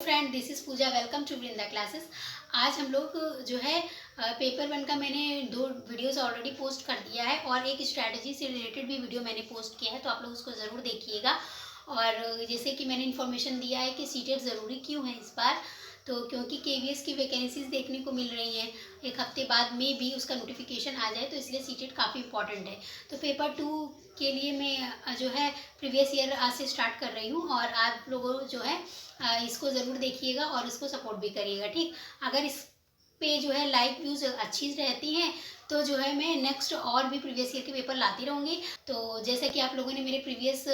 Friend, this is Pooja. Welcome to Vrinda classes. आज हम लोग जो है पेपर वन का मैंने 2 वीडियोस ऑलरेडी पोस्ट कर दिया है और एक स्ट्रैटेजी से रिलेटेड भी वीडियो मैंने पोस्ट किया है, तो आप लोग उसको ज़रूर देखिएगा। और जैसे कि मैंने इन्फॉर्मेशन दिया है कि सीटेट ज़रूरी क्यों है इस बार, तो क्योंकि केवीएस की वैकेंसीज देखने को मिल रही हैं, एक हफ्ते बाद में भी उसका नोटिफिकेशन आ जाए, तो इसलिए सीटेट काफ़ी इंपॉर्टेंट है। तो पेपर 2 के लिए मैं जो है प्रीवियस ईयर आज से स्टार्ट कर रही हूँ और आप लोगों जो है इसको ज़रूर देखिएगा और इसको सपोर्ट भी करिएगा, ठीक। अगर इस पे जो है लाइक व्यूज़ अच्छी रहती हैं तो जो है मैं नेक्स्ट और भी प्रीवियस ईयर के पेपर लाती रहूँगी। तो जैसे कि आप लोगों ने मेरे प्रीवियस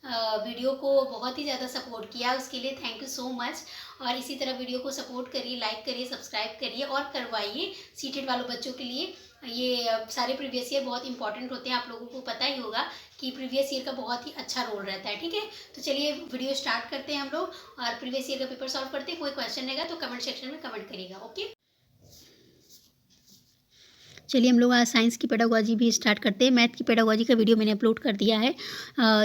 वीडियो को बहुत ही ज़्यादा सपोर्ट किया, उसके लिए थैंक यू सो मच। और इसी तरह वीडियो को सपोर्ट करिए, लाइक करिए, सब्सक्राइब करिए और करवाइए सीटेड वालों बच्चों के लिए। ये सारे प्रीवियस ईयर बहुत इंपॉर्टेंट होते हैं, आप लोगों को पता ही होगा कि प्रीवियस ईयर का बहुत ही अच्छा रोल रहता है, ठीक है। तो चलिए वीडियो स्टार्ट करते हैं हम लोग और प्रीवियस ईयर का पेपर सॉल्व करते हैं। कोई क्वेश्चन रहेगा तो कमेंट सेक्शन में कमेंट करिएगा, ओके। चलिए हम लोग आज साइंस की पेडागोजी भी स्टार्ट करते हैं। मैथ की पेडागोजी का वीडियो मैंने अपलोड कर दिया है।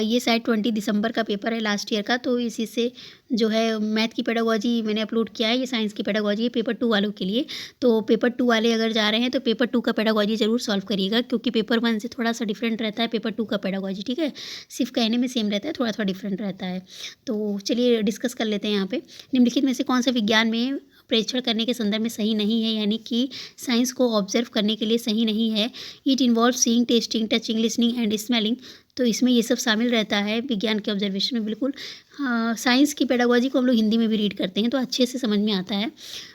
ये शायद 20 दिसंबर का पेपर है लास्ट ईयर का, तो इसी से जो है मैथ की पेडागोजी मैंने अपलोड किया है। ये साइंस की पेडागोजी है पेपर 2 वालों के लिए। तो पेपर 2 वाले अगर जा रहे हैं तो पेपर 2 का पेडागोजी ज़रूर सॉल्व करिएगा, क्योंकि पेपर 1 से थोड़ा सा डिफरेंट रहता है पेपर 2 का पेडागोजी, ठीक है। सिर्फ कहने में सेम रहता है, थोड़ा थोड़ा डिफरेंट रहता है। तो चलिए डिस्कस कर लेते हैं यहाँ पे। निम्नलिखित में से कौन सा विज्ञान में प्रेक्षण करने के संदर्भ में सही नहीं है, यानी कि साइंस को ऑब्जर्व करने के लिए सही नहीं है। It involve seeing, testing, touching, listening and smelling. तो इसमें ये सब शामिल रहता है विज्ञान के ऑब्जर्वेशन में, बिल्कुल। साइंस की पेडागोजी को हम लोग हिंदी में भी रीड करते हैं तो अच्छे से समझ में आता है।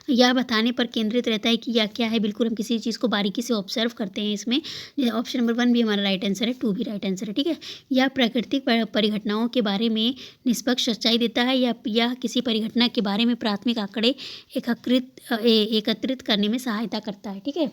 यह बताने पर केंद्रित रहता है कि यह क्या है, बिल्कुल हम किसी चीज़ को बारीकी से ऑब्जर्व करते हैं इसमें। ऑप्शन नंबर 1 भी हमारा राइट आंसर है, 2 भी राइट आंसर है, ठीक है। यह प्राकृतिक परिघटनाओं के बारे में निष्पक्ष सच्चाई देता है, या यह किसी परिघटना के बारे में प्राथमिक आंकड़े एकत्रित करने में सहायता करता है, ठीक है।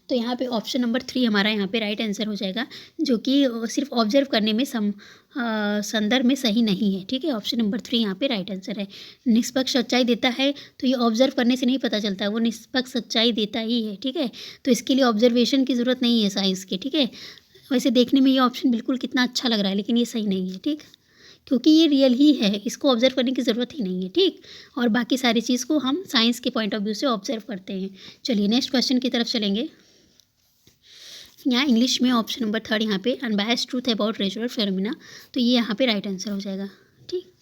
तो यहाँ पे ऑप्शन नंबर 3 हमारा यहाँ पे राइट आंसर हो जाएगा, जो कि सिर्फ ऑब्जर्व करने में संदर्भ में सही नहीं है, ठीक है। ऑप्शन नंबर 3 यहाँ पे राइट आंसर है। निष्पक्ष सच्चाई देता है, तो ये ऑब्जर्व करने से नहीं पता चलता है, वो निष्पक्ष सच्चाई देता ही है, ठीक है। तो इसके लिए ऑब्जर्वेशन की ज़रूरत नहीं है साइंस की, ठीक है। वैसे देखने में ये ऑप्शन बिल्कुल कितना अच्छा लग रहा है, लेकिन ये सही नहीं है, ठीक, क्योंकि ये रियल ही है, इसको ऑब्जर्व करने की ज़रूरत ही नहीं है, ठीक। और बाकी सारी चीज़ को हम साइंस के पॉइंट ऑफ व्यू से ऑब्जर्व करते हैं। चलिए नेक्स्ट क्वेश्चन की तरफ चलेंगे। यहाँ इंग्लिश में ऑप्शन नंबर 3 यहाँ पे unbiased truth about natural phenomena, तो ये यहाँ पे राइट आंसर हो जाएगा, ठीक।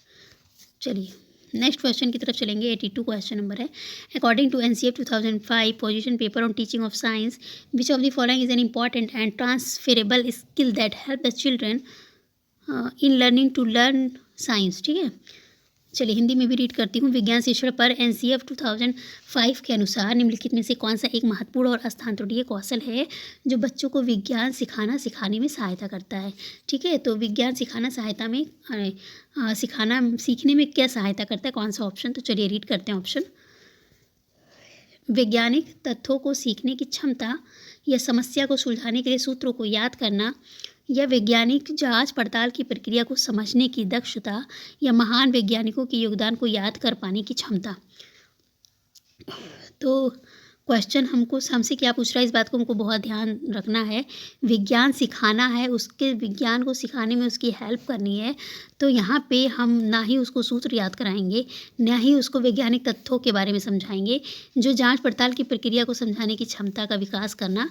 चलिए नेक्स्ट क्वेश्चन की तरफ चलेंगे। 82 क्वेश्चन नंबर है। According to NCF 2005 position paper on teaching of science, which of the following is an important and transferable skill that help the children in learning to learn science, ठीक है। चलिए हिंदी में भी read करती हूँ। विज्ञान शिक्षण पर एनसीएफ 2005 के अनुसार निम्नलिखित में से कौन सा एक महत्वपूर्ण और स्थानांतरणीय कौशल है जो बच्चों को विज्ञान सिखाने में सहायता करता है, ठीक है। तो विज्ञान सहायता में सीखने में क्या सहायता करता है, कौन सा ऑप्शन, तो चलिए रीड करते हैं ऑप्शन। वैज्ञानिक तथ्यों को सीखने की क्षमता, या समस्या को सुलझाने के लिए सूत्रों को याद करना, या वैज्ञानिक जांच पड़ताल की प्रक्रिया को समझने की दक्षता, या महान वैज्ञानिकों के योगदान को याद कर पाने की क्षमता। तो क्वेश्चन हमसे क्या पूछ रहा है, इस बात को हमको बहुत ध्यान रखना है। विज्ञान सिखाना है, उसके विज्ञान को सिखाने में उसकी हेल्प करनी है, तो यहाँ पे हम ना ही उसको सूत्र याद कराएंगे, ना ही उसको वैज्ञानिक तथ्यों के बारे में समझाएंगे। जो जांच पड़ताल की प्रक्रिया को समझाने की क्षमता का विकास करना,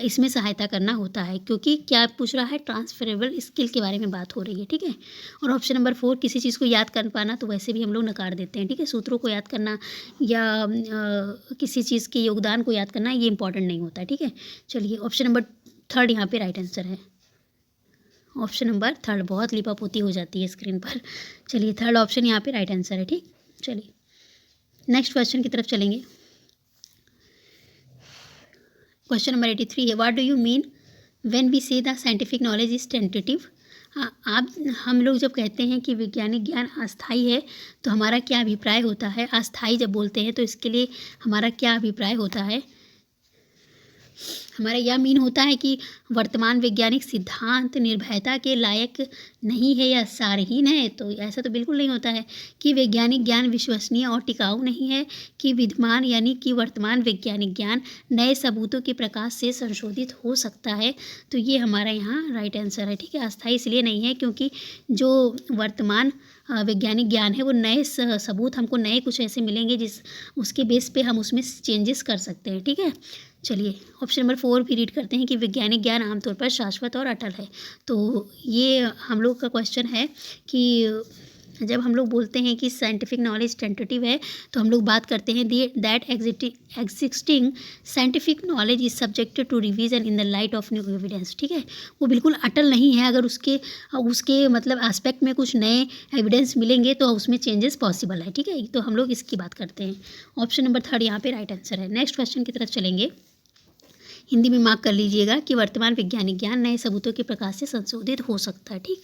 इसमें सहायता करना होता है, क्योंकि क्या पूछ रहा है, ट्रांसफरेबल स्किल के बारे में बात हो रही है, ठीक है। और ऑप्शन नंबर 4 किसी चीज़ को याद कर पाना, तो वैसे भी हम लोग नकार देते हैं, ठीक है। सूत्रों को याद करना या किसी चीज़ के योगदान को याद करना, ये इंपॉर्टेंट नहीं होता है, ठीक है। चलिए ऑप्शन नंबर 3 यहाँ पे राइट आंसर है। ऑप्शन नंबर 3 बहुत लिपापोती हो जाती है स्क्रीन पर। चलिए 3rd ऑप्शन यहाँ पे राइट आंसर है, ठीक। चलिए नेक्स्ट क्वेश्चन की तरफ चलेंगे। क्वेश्चन नंबर 83 है। What do you mean when we say the scientific knowledge is tentative. हम लोग जब कहते हैं कि वैज्ञानिक ज्ञान अस्थाई है, तो हमारा क्या अभिप्राय होता है। अस्थाई जब बोलते हैं तो इसके लिए हमारा क्या अभिप्राय होता है। हमारा यह मीन होता है कि वर्तमान वैज्ञानिक सिद्धांत निर्भयता के लायक नहीं है या सारहीन है, तो ऐसा तो बिल्कुल नहीं होता है। कि वैज्ञानिक ज्ञान विश्वसनीय और टिकाऊ नहीं है। कि विद्यमान यानी कि वर्तमान वैज्ञानिक ज्ञान नए सबूतों के प्रकाश से संशोधित हो सकता है। तो ये हमारा यहाँ राइट आंसर है, ठीक है। अस्थायी इसलिए नहीं है क्योंकि जो वर्तमान वैज्ञानिक ज्ञान है वो नए सबूत हमको नए कुछ ऐसे मिलेंगे जिस उसके बेस पे हम उसमें चेंजेस कर सकते हैं, ठीक है। चलिए ऑप्शन नंबर 4 भी रीड करते हैं कि वैज्ञानिक ज्ञान आमतौर पर शाश्वत और अटल है। तो ये हम लोग का क्वेश्चन है कि जब हम लोग बोलते हैं कि साइंटिफिक नॉलेज टेंटेटिव है, तो हम लोग बात करते हैं that existing scientific knowledge is subjected to revision in the light of new evidence, ठीक है। वो बिल्कुल अटल नहीं है, अगर उसके मतलब एस्पेक्ट में कुछ नए एविडेंस मिलेंगे तो उसमें चेंजेस पॉसिबल है, ठीक है। तो हम लोग इसकी बात करते हैं। ऑप्शन नंबर 3 यहाँ पे राइट आंसर है। नेक्स्ट क्वेश्चन की तरफ चलेंगे। हिंदी में मार्क कर लीजिएगा कि वर्तमान वैज्ञानिक ज्ञान नए सबूतों के प्रकाश से संशोधित हो सकता है, ठीक।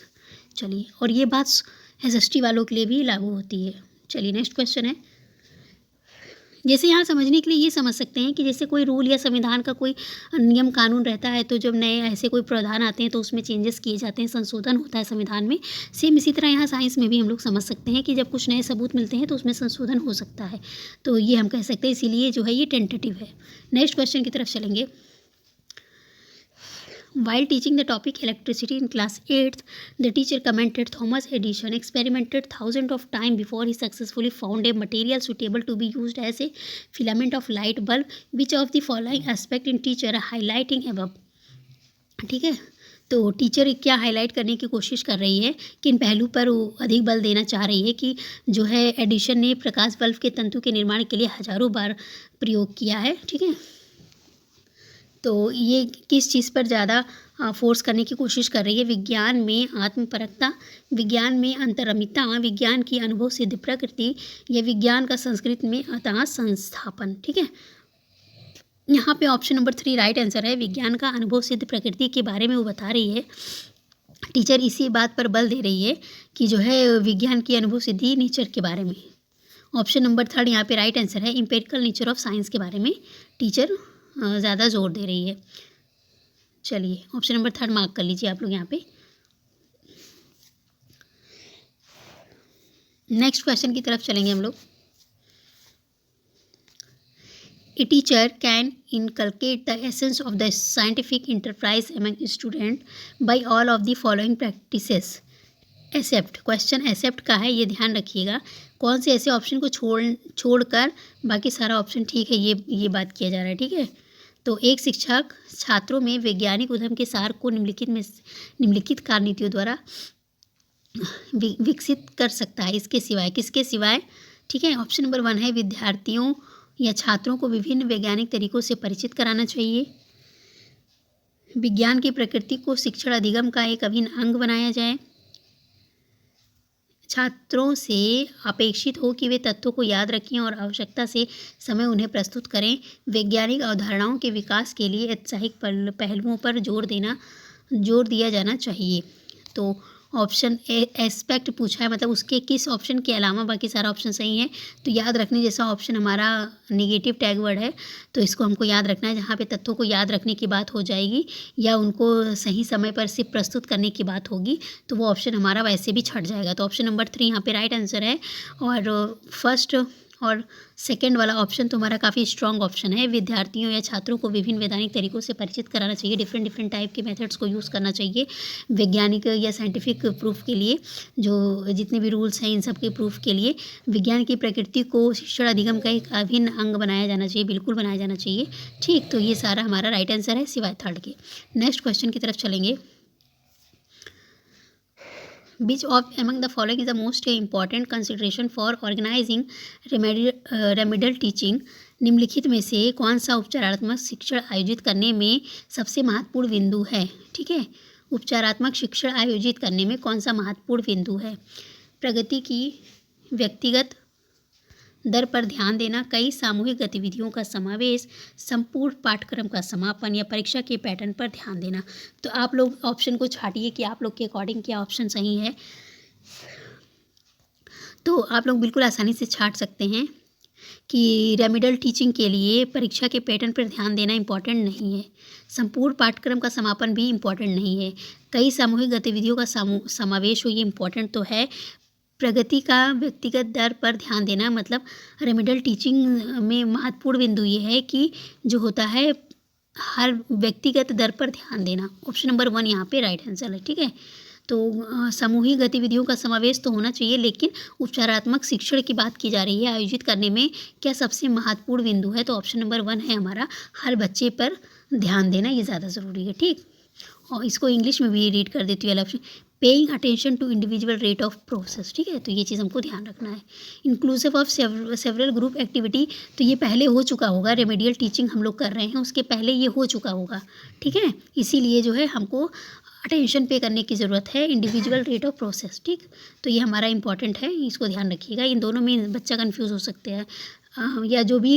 चलिए, और ये बात एसएसटी वालों के लिए भी लागू होती है। चलिए नेक्स्ट क्वेश्चन है। जैसे यहाँ समझने के लिए ये समझ सकते हैं कि जैसे कोई रूल या संविधान का कोई नियम कानून रहता है, तो जब नए ऐसे कोई प्रावधान आते हैं तो उसमें चेंजेस किए जाते हैं, संशोधन होता है संविधान में। सेम इसी तरह यहाँ साइंस में भी हम लोग समझ सकते हैं कि जब कुछ नए सबूत मिलते हैं तो उसमें संशोधन हो सकता है। तो ये हम कह सकते हैं, इसीलिए जो है ये टेंटेटिव है। नेक्स्ट क्वेश्चन की तरफ चलेंगे। While teaching the topic electricity in class 8th, the teacher commented Thomas Edison experimented thousands of times before he successfully found a material suitable to be used as a filament of light bulb. Which of the following aspect in teacher highlighting above? ठीक है, तो teacher क्या highlight करने की कोशिश कर रही है, किन पहलू पर वो अधिक बल देना चाह रही है कि जो है एडिशन ने प्रकाश बल्ब के तंतु के निर्माण के लिए हजारों बार प्रयोग किया है, ठीक है। तो ये किस चीज़ पर ज़्यादा फोर्स करने की कोशिश कर रही है? विज्ञान में आत्मपरकता, विज्ञान में अंतरमिता, विज्ञान की अनुभव सिद्ध प्रकृति, या विज्ञान का संस्कृत में अतः संस्थापन, ठीक है। यहाँ पे ऑप्शन नंबर 3 राइट आंसर है। विज्ञान का अनुभव सिद्ध प्रकृति के बारे में वो बता रही है। टीचर इसी बात पर बल दे रही है कि जो है विज्ञान की अनुभव सिद्धि नेचर के बारे में। ऑप्शन नंबर 3 यहाँ पे राइट आंसर है। एम्पिरिकल नेचर ऑफ साइंस के बारे में टीचर ज़्यादा जोर दे रही है। चलिए ऑप्शन नंबर 3 मार्क कर लीजिए आप लोग यहाँ पे। नेक्स्ट क्वेश्चन की तरफ चलेंगे हम लोग। A teacher can inculcate the essence of the scientific enterprise among student by all of the following practices except. Question except का है, ये ध्यान रखिएगा। कौन से ऐसे ऑप्शन को छोड़कर बाकी सारा ऑप्शन ठीक है, ये बात किया जा रहा है, ठीक है। तो एक शिक्षक छात्रों में वैज्ञानिक उद्यम के सार को निम्नलिखित कार्यनीतियों द्वारा विकसित कर सकता है। इसके सिवाय, किसके सिवाय, ठीक है। ऑप्शन नंबर 1 है विद्यार्थियों या छात्रों को विभिन्न वैज्ञानिक तरीकों से परिचित कराना चाहिए। विज्ञान की प्रकृति को शिक्षण अधिगम का एक अभिन्न अंग बनाया जाए। छात्रों से अपेक्षित हो कि वे तथ्यों को याद रखें और आवश्यकता से समय उन्हें प्रस्तुत करें। वैज्ञानिक अवधारणाओं के विकास के लिए औत्साहिक पहलुओं पर जोर दिया जाना चाहिए। तो ऑप्शन एस्पेक्ट पूछा है, मतलब उसके किस ऑप्शन के अलावा बाकी सारा ऑप्शन सही है। तो याद रखने जैसा ऑप्शन हमारा नेगेटिव टैग वर्ड है, तो इसको हमको याद रखना है। जहाँ पे तथ्यों को याद रखने की बात हो जाएगी या उनको सही समय पर सिर्फ प्रस्तुत करने की बात होगी, तो वो ऑप्शन हमारा वैसे भी छट जाएगा। तो ऑप्शन नंबर 3 यहाँ पे राइट आंसर है। और फर्स्ट और सेकंड वाला ऑप्शन तो हमारा काफ़ी स्ट्रॉन्ग ऑप्शन है। विद्यार्थियों या छात्रों को विभिन्न वैज्ञानिक तरीकों से परिचित कराना चाहिए। डिफरेंट टाइप के मेथड्स को यूज़ करना चाहिए वैज्ञानिक या साइंटिफिक प्रूफ के लिए। जो जितने भी रूल्स हैं इन सब के प्रूफ के लिए विज्ञान की प्रकृति को शिक्षण अधिगम का एक अभिन्न अंग बनाया जाना चाहिए, बिल्कुल बनाया जाना चाहिए, ठीक। तो ये सारा हमारा राइट आंसर है सिवाय 3rd के। नेक्स्ट क्वेश्चन की तरफ चलेंगे। Which of among the following is the most important consideration for organizing remedial teaching? निम्नलिखित में से कौन सा उपचारात्मक शिक्षण आयोजित करने में सबसे महत्वपूर्ण बिंदु है, ठीक है। उपचारात्मक शिक्षण आयोजित करने में कौन सा महत्वपूर्ण बिंदु है? प्रगति की व्यक्तिगत दर पर ध्यान देना, कई सामूहिक गतिविधियों का समावेश, संपूर्ण पाठ्यक्रम का समापन, या परीक्षा के पैटर्न पर ध्यान देना। तो आप लोग ऑप्शन को छाटिए कि आप लोग के अकॉर्डिंग क्या ऑप्शन सही है। तो आप लोग बिल्कुल आसानी से छाट सकते हैं। कि रेमेडियल टीचिंग के लिए परीक्षा के पैटर्न पर ध्यान देना इम्पॉर्टेंट नहीं है, संपूर्ण पाठ्यक्रम का समापन भी इम्पॉर्टेंट नहीं है, कई सामूहिक गतिविधियों का समावेश हो, ये इम्पॉर्टेंट तो है, प्रगति का व्यक्तिगत दर पर ध्यान देना, मतलब रेमेडियल टीचिंग में महत्वपूर्ण बिंदु ये है कि जो होता है हर व्यक्तिगत दर पर ध्यान देना। ऑप्शन नंबर 1 यहाँ पे राइट आंसर है। ठीक है, तो सामूहिक गतिविधियों का समावेश तो होना चाहिए, लेकिन उपचारात्मक शिक्षण की बात की जा रही है, आयोजित करने में क्या सबसे महत्वपूर्ण बिंदु है, तो ऑप्शन नंबर 1 है हमारा, हर बच्चे पर ध्यान देना, ये ज़्यादा ज़रूरी है। ठीक, और इसको इंग्लिश में भी रीड कर देती हूँ option, paying attention to individual rate of process. ठीक है, तो ये चीज़ हमको ध्यान रखना है। Inclusive of several group activity, तो ये पहले हो चुका होगा, रेमेडियल टीचिंग हम लोग कर रहे हैं उसके पहले ये हो चुका होगा। ठीक है, इसीलिए जो है हमको अटेंशन पे करने की ज़रूरत है, इंडिविजुअल रेट ऑफ प्रोसेस। ठीक, तो ये हमारा इंपॉर्टेंट है, इसको ध्यान रखिएगा। इन दोनों में बच्चा कन्फ्यूज़ हो सकते हैं, या जो भी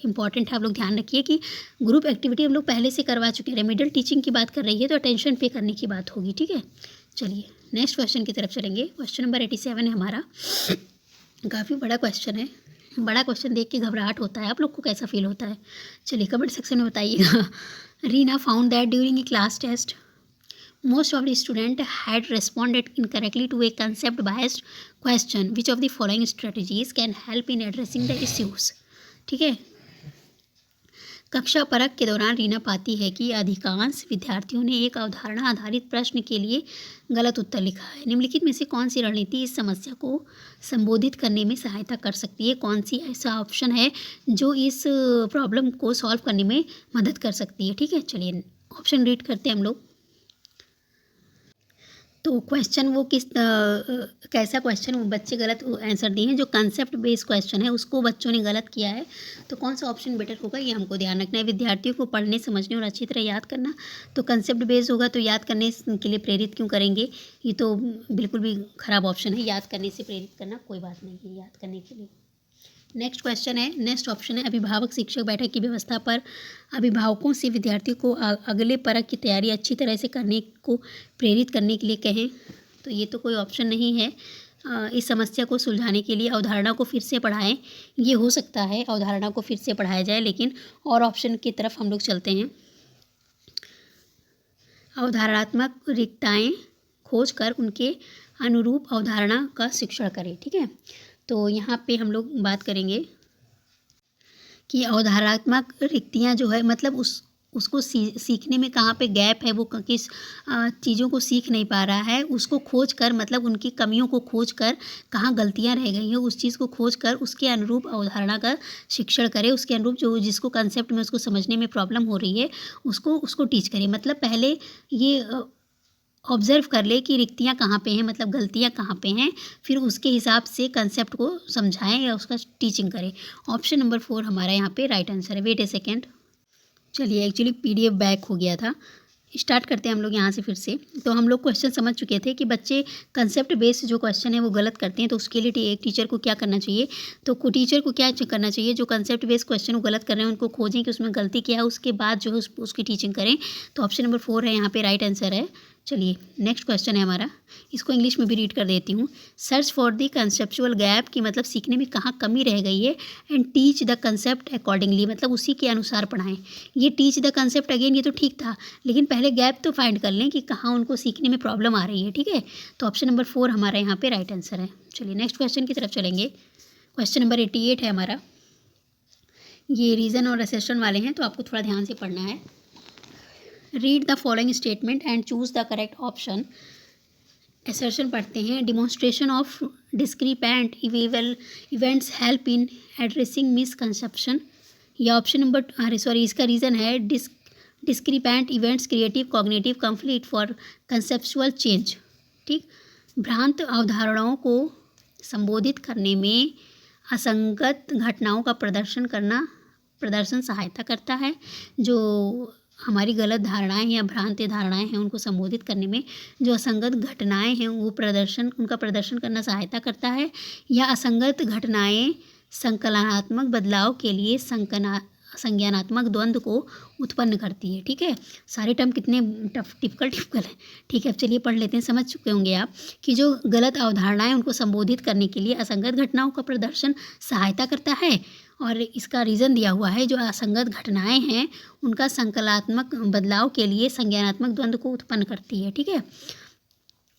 इम्पॉर्टेंट है आप लोग ध्यान रखिए कि ग्रुप एक्टिविटी हम लोग पहले से करवा चुके हैं, रेमेडियल टीचिंग की बात कर रही है तो अटेंशन पे करने की बात होगी। ठीक है, चलिए नेक्स्ट क्वेश्चन की तरफ चलेंगे। क्वेश्चन नंबर 87 है हमारा, काफ़ी बड़ा क्वेश्चन है, बड़ा क्वेश्चन देख के घबराहट होता है, आप लोग को कैसा फील होता है, चलिए कमेंट सेक्शन में बताइएगा। Reena found that during a class test most of the student had responded incorrectly to a concept based question. Which of the following strategies can help in addressing the issues? ठीक है, कक्षा परख के दौरान रीना पाती है कि अधिकांश विद्यार्थियों ने एक अवधारणा आधारित प्रश्न के लिए गलत उत्तर लिखा है। निम्नलिखित में से कौन सी रणनीति इस समस्या को संबोधित करने में सहायता कर सकती है, कौन सी ऐसा ऑप्शन है जो इस प्रॉब्लम को सॉल्व करने में मदद कर सकती है। ठीक है, चलिए ऑप्शन रीड करते हैं हम लोग। तो क्वेश्चन वो कैसा क्वेश्चन वो बच्चे गलत आंसर दिए हैं, जो कंसेप्ट बेस्ड क्वेश्चन है उसको बच्चों ने गलत किया है, तो कौन सा ऑप्शन बेटर होगा ये हमको ध्यान रखना है। विद्यार्थियों को पढ़ने समझने और अच्छी तरह याद करना, तो कंसेप्ट बेस्ड होगा तो याद करने के लिए प्रेरित क्यों करेंगे, ये तो बिल्कुल भी ख़राब ऑप्शन है, याद करने से प्रेरित करना कोई बात नहीं है याद करने के लिए। नेक्स्ट क्वेश्चन है, नेक्स्ट ऑप्शन है, अभिभावक शिक्षक बैठक की व्यवस्था पर अभिभावकों से विद्यार्थियों को अगले परख की तैयारी अच्छी तरह से करने को प्रेरित करने के लिए कहें, तो ये तो कोई ऑप्शन नहीं है। इस समस्या को सुलझाने के लिए अवधारणा को फिर से पढ़ाएं, ये हो सकता है अवधारणा को फिर से पढ़ाया जाए, लेकिन और ऑप्शन की तरफ हम लोग चलते हैं। अवधारणात्मक रिक्तताएँ खोज कर उनके अनुरूप अवधारणा का शिक्षण करें। ठीक है, तो यहाँ पे हम लोग बात करेंगे कि अवधारणात्मक रिक्तियाँ जो है, मतलब उसको सीखने में कहाँ पे गैप है, वो किस चीज़ों को सीख नहीं पा रहा है, उसको खोज कर, मतलब उनकी कमियों को खोज कर, कहाँ गलतियाँ रह गई हैं उस चीज़ को खोज कर उसके अनुरूप अवधारणा का शिक्षण करें, उसके अनुरूप जो जिसको कंसेप्ट में उसको समझने में प्रॉब्लम हो रही है उसको टीच करें। मतलब पहले ये ऑब्ज़र्व कर ले कि रिक्तियाँ कहाँ पे हैं, मतलब गलतियाँ कहाँ पे हैं, फिर उसके हिसाब से कंसेप्ट को समझाएं या उसका टीचिंग करें। ऑप्शन नंबर 4 हमारा यहाँ पे राइट आंसर है। वेट ए सेकेंड, चलिए एक्चुअली PDF बैक हो गया था, स्टार्ट करते हैं हम लोग यहाँ से फिर से। तो हम लोग क्वेश्चन समझ चुके थे कि बच्चे कंसेप्ट बेस्ड जो क्वेश्चन है वो गलत करते हैं, तो उसके लिए एक टीचर को क्या करना चाहिए, तो टीचर को क्या करना चाहिए, जो कंसेप्ट बेस्ड क्वेश्चन वो गलत कर रहे हैं उनको खोजें कि उसमें गलती क्या है, उसके बाद जो है उसकी टीचिंग करें। तो ऑप्शन नंबर 4 है यहाँ पे राइट आंसर है। चलिए नेक्स्ट क्वेश्चन है हमारा, इसको इंग्लिश में भी रीड कर देती हूँ। Search for the conceptual gap, की मतलब सीखने में कहाँ कमी रह गई है, and teach the concept accordingly, मतलब उसी के अनुसार पढ़ाएं। ये टीच द कंसेप्ट अगेन ये तो ठीक था, लेकिन पहले गैप तो फाइंड कर लें कि कहाँ उनको सीखने में प्रॉब्लम आ रही है। ठीक है, तो ऑप्शन नंबर 4 हमारा यहाँ पे राइट आंसर है। चलिए नेक्स्ट क्वेश्चन की तरफ चलेंगे। क्वेश्चन नंबर 88 है हमारा, ये रीज़न और असेशन वाले हैं, तो आपको थोड़ा ध्यान से पढ़ना है। Read the following statement and choose the correct option. Assertion पढ़ते हैं। Demonstration of discrepant events help in addressing misconception, या ऑप्शन नंबर इसका रीज़न है discrepant events creative cognitive conflict for conceptual change. ठीक, भ्रांत अवधारणाओं को संबोधित करने में असंगत घटनाओं का प्रदर्शन सहायता करता है। जो हमारी गलत धारणाएं या भ्रांत धारणाएं हैं उनको संबोधित करने में जो असंगत घटनाएं हैं वो उनका प्रदर्शन करना सहायता करता है, या असंगत घटनाएं संकलनात्मक बदलाव के लिए संज्ञानात्मक द्वंद्व को उत्पन्न करती है। ठीक है, सारे टर्म कितने टिपिकल है। ठीक है, अब चलिए पढ़ लेते हैं। समझ चुके होंगे आप कि जो गलत अवधारणाएं उनको संबोधित करने के लिए असंगत घटनाओं का प्रदर्शन सहायता करता है, और इसका रीज़न दिया हुआ है जो असंगत घटनाएं हैं उनका संकलात्मक बदलाव के लिए संज्ञानात्मक द्वंद्व को उत्पन्न करती है। ठीक है,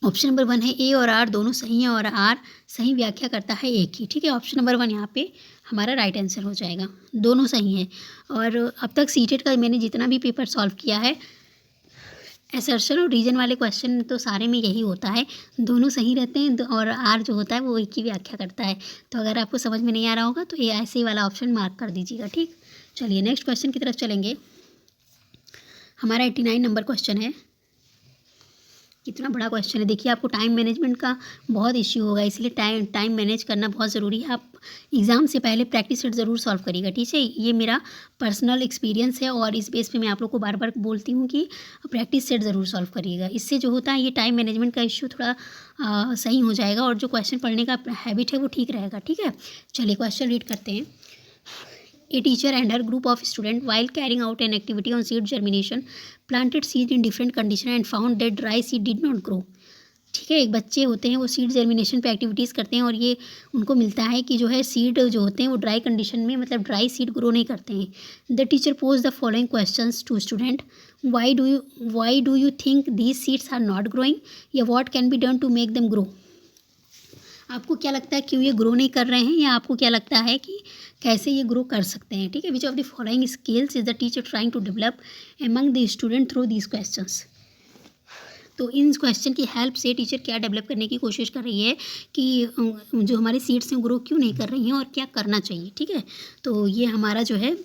ऑप्शन नंबर 1 है ए और आर दोनों सही हैं और आर सही व्याख्या करता है एक ही। ठीक है, ऑप्शन नंबर 1 यहाँ पे हमारा राइट आंसर हो जाएगा, दोनों सही हैं। और अब तक सीटेट का मैंने जितना भी पेपर सॉल्व किया है, असर्शन और रीजन वाले क्वेश्चन तो सारे में यही होता है, दोनों सही रहते हैं और आर जो होता है वो एक ही व्याख्या करता है। तो अगर आपको समझ में नहीं आ रहा होगा तो ये ऐसे ही वाला ऑप्शन मार्क कर दीजिएगा। ठीक, चलिए नेक्स्ट क्वेश्चन की तरफ चलेंगे। हमारा 89 नंबर क्वेश्चन है। कितना बड़ा क्वेश्चन है, देखिए आपको टाइम मैनेजमेंट का बहुत इश्यू होगा, इसलिए टाइम मैनेज करना बहुत ज़रूरी है। आप एग्ज़ाम से पहले प्रैक्टिस सेट ज़रूर सॉल्व करिएगा। ठीक है, ये मेरा पर्सनल एक्सपीरियंस है और इस बेस पे मैं आप लोग को बार बार बोलती हूँ कि प्रैक्टिस सेट ज़रूर सॉल्व करिएगा। इससे जो होता है ये टाइम मैनेजमेंट का इश्यू थोड़ा सही हो जाएगा और जो क्वेश्चन पढ़ने का हैबिट है वो ठीक रहेगा। ठीक है, चलिए क्वेश्चन रीड करते हैं। A teacher and her group of students, while carrying out an activity on seed germination, planted seed in different conditions and found that dry seed did not grow. ठीक है, एक बच्चे होते हैं वो सीड जर्मिनेशन पे एक्टिविटीज़ करते हैं और ये उनको मिलता है कि जो है सीड जो होते हैं वो ड्राई कंडीशन में, मतलब ड्राई सीड ग्रो नहीं करते हैं। The teacher pose the following questions to student, why do you think these seeds are not growing, या what can be done to make them grow. आपको क्या लगता है क्यों ये ग्रो नहीं कर रहे हैं, या आपको क्या लगता है कि कैसे ये ग्रो कर सकते हैं। ठीक है, which of the following skills is the teacher trying to develop among the student through these questions. तो इन क्वेश्चन की हेल्प से टीचर क्या डेवलप करने की कोशिश कर रही है कि जो हमारी सीड्स हैं ग्रो क्यों नहीं कर रही हैं और क्या करना चाहिए। ठीक है, तो ये हमारा जो है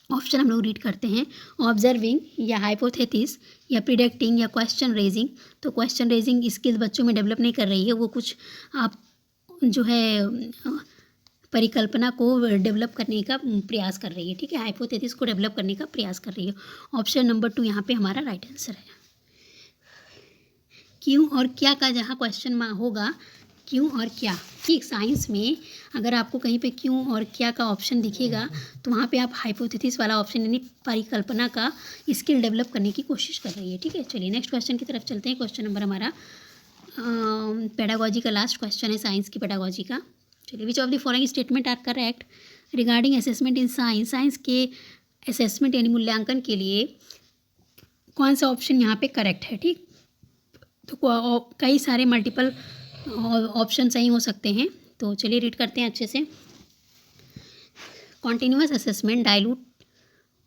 ऑप्शन हम लोग रीड करते हैं, ऑब्जर्विंग या हाइपोथेसिस या प्रिडिक्टिंग या क्वेश्चन रेजिंग। तो क्वेश्चन रेजिंग स्किल बच्चों में डेवलप नहीं कर रही है, वो कुछ आप जो है परिकल्पना को डेवलप करने का प्रयास कर रही है। ठीक है, हाइपोथेसिस को डेवलप करने का प्रयास कर रही है। ऑप्शन नंबर 2 यहाँ पे हमारा राइट आंसर है। क्यों और क्या का जहाँ क्वेश्चन होगा, क्यों और क्या, ठीक साइंस में अगर आपको कहीं पे क्यों और क्या का ऑप्शन दिखेगा तो वहाँ पे आप हाइपोथेसिस वाला ऑप्शन यानी परिकल्पना का स्किल डेवलप करने की कोशिश कर रही है। ठीक है, चलिए नेक्स्ट क्वेश्चन की तरफ चलते हैं। क्वेश्चन नंबर हमारा पेडागोजी का लास्ट क्वेश्चन है, साइंस की पेडागोजी का। चलिए, which of the following statement are correct regarding assessment in science. Science के असेसमेंट यानी मूल्यांकन के लिए कौन सा ऑप्शन यहाँ पे करेक्ट है। ठीक, तो कई सारे मल्टीपल ऑप्शन सही हो सकते हैं, तो चलिए रीड करते हैं अच्छे से। Continuous assessment dilute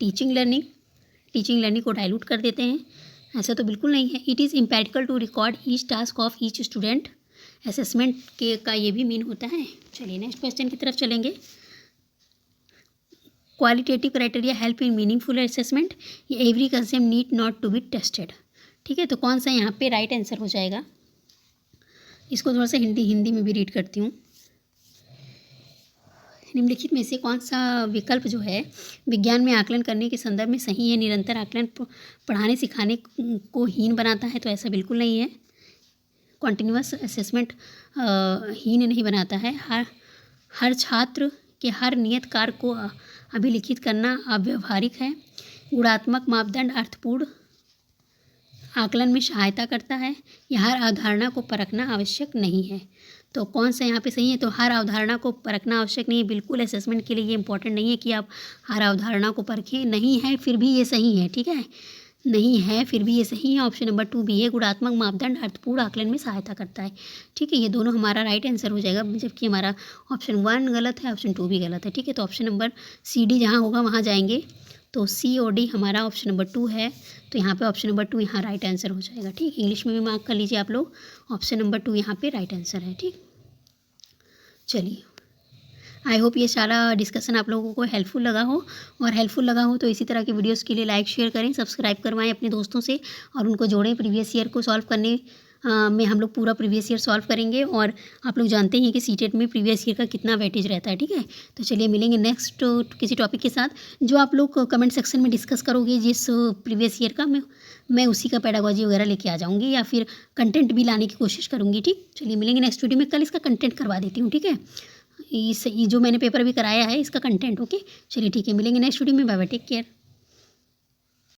teaching learning को डाइल्यूट कर देते हैं, ऐसा तो बिल्कुल नहीं है। It is empirical to record each task of each student, assessment के का ये भी मीन होता है। चलिए नेक्स्ट क्वेश्चन की तरफ चलेंगे। Qualitative criteria help in meaningful assessment, ये every concept need not to be tested. ठीक है, तो कौन सा यहाँ पे राइट आंसर हो जाएगा। इसको थोड़ा सा हिंदी में भी रीड करती हूँ। निम्नलिखित में से कौन सा विकल्प जो है विज्ञान में आकलन करने के संदर्भ में सही है। निरंतर आकलन पढ़ाने सिखाने को हीन बनाता है, तो ऐसा बिल्कुल नहीं है। कॉन्टिन्यूअस असेसमेंट हीन नहीं बनाता है। हर छात्र के हर नियत कार्य को अभिलिखित करना अव्यवहारिक है। गुणात्मक मापदंड अर्थपूर्ण आकलन में सहायता करता है। यह हर अवधारणा को परखना आवश्यक नहीं है। तो कौन सा यहाँ पे सही है, तो हर अवधारणा को परखना आवश्यक नहीं है। बिल्कुल असेसमेंट के लिए ये इंपॉर्टेंट नहीं है कि आप हर अवधारणा को परखें, नहीं है फिर भी ये सही है। ठीक है, नहीं है फिर भी ये सही है। ऑप्शन नंबर 2 भी है, गुणात्मक मापदंड अर्थपूर्ण आकलन में सहायता करता है। ठीक है, ये दोनों हमारा राइट आंसर हो जाएगा, जबकि हमारा ऑप्शन 1 गलत है, ऑप्शन 2 भी गलत है। ठीक है, तो ऑप्शन नंबर CD जहाँ होगा वहाँ जाएंगे, तो COD हमारा ऑप्शन नंबर 2 है, तो यहाँ पे ऑप्शन नंबर 2 यहाँ राइट आंसर हो जाएगा। ठीक, इंग्लिश में भी मार्क कर लीजिए आप लोग, ऑप्शन नंबर 2 यहाँ पे राइट आंसर है। ठीक, चलिए आई होप ये सारा डिस्कशन आप लोगों को हेल्पफुल लगा हो, और हेल्पफुल लगा हो तो इसी तरह के वीडियोस के लिए लाइक शेयर करें, सब्सक्राइब करवाएं अपने दोस्तों से और उनको जोड़ें। प्रीवियस ईयर को सॉल्व करने में हम लोग पूरा प्रीवियस ईयर सॉल्व करेंगे, और आप लोग जानते हैं कि सीटेट में प्रीवियस ईयर का कितना वेटेज रहता है। ठीक है, तो चलिए मिलेंगे नेक्स्ट किसी टॉपिक के साथ, जो आप लोग कमेंट सेक्शन में डिस्कस करोगे जिस प्रीवियस ईयर का मैं उसी का पेडागोजी वगैरह लेके आ जाऊँगी, या फिर कंटेंट भी लाने की कोशिश करूँगी। ठीक, चलिए मिलेंगे नेक्स्ट वीडियो में। कल इसका कंटेंट करवा देती हूँ। ठीक है, इस ये जो मैंने पेपर अभी कराया है इसका कंटेंट। ओके, चलिए ठीक है, मिलेंगे नेक्स्ट वीडियो में। Bye bye, take care.